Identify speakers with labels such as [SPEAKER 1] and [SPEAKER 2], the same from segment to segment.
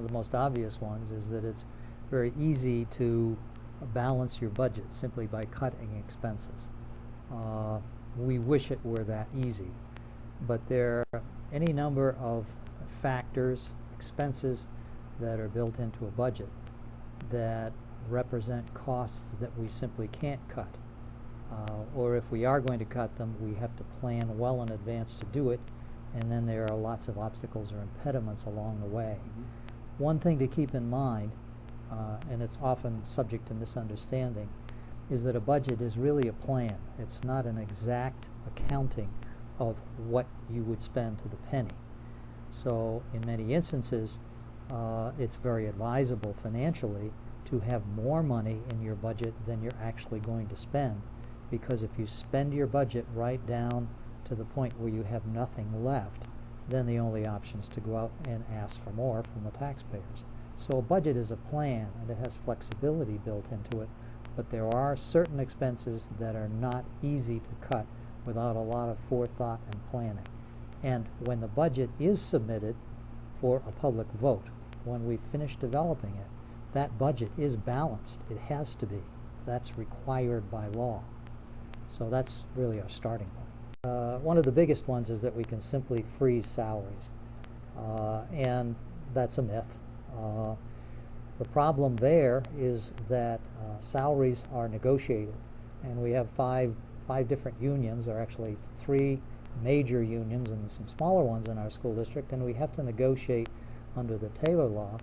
[SPEAKER 1] of the most obvious ones is that it's very easy to balance your budget simply by cutting expenses. We wish it were that easy, but there are any number of factors, expenses that are built into a budget that represent costs that we simply can't cut. Or if we are going to cut them, we have to plan well in advance to do it, and then there are lots of obstacles or impediments along the way. One thing to keep in mind, and it's often subject to misunderstanding, is that a budget is really a plan. It's not an exact accounting of what you would spend to the penny. So in many instances, it's very advisable financially to have more money in your budget than you're actually going to spend, because if you spend your budget right down to the point where you have nothing left, then the only option is to go out and ask for more from the taxpayers. So a budget is a plan, and it has flexibility built into it, but there are certain expenses that are not easy to cut without a lot of forethought and planning. And when the budget is submitted for a public vote, when we finish developing it, that budget is balanced. It has to be. That's required by law. So that's really our starting point. One of the biggest ones is that we can simply freeze salaries, and that's a myth. The problem there is that salaries are negotiated, and we have five different unions, or actually 3 major unions and some smaller ones in our school district, and we have to negotiate under the Taylor Law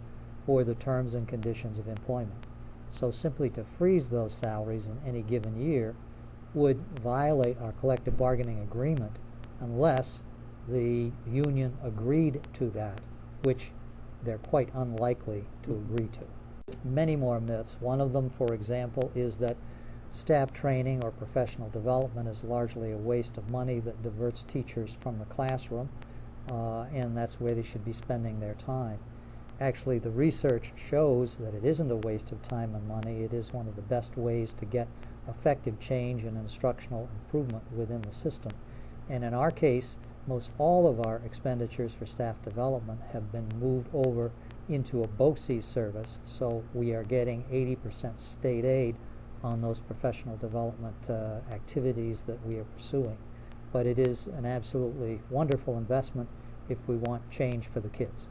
[SPEAKER 1] for the terms and conditions of employment. So simply to freeze those salaries in any given year would violate our collective bargaining agreement unless the union agreed to that, which they're quite unlikely to agree to. Many more myths. One of them, for example, is that staff training or professional development is largely a waste of money that diverts teachers from the classroom, and that's where they should be spending their time. Actually, the research shows that it isn't a waste of time and money. It is one of the best ways to get effective change and instructional improvement within the system. And in our case, most all of our expenditures for staff development have been moved over into a BOCES service, so we are getting 80% state aid on those professional development activities that we are pursuing. But it is an absolutely wonderful investment if we want change for the kids.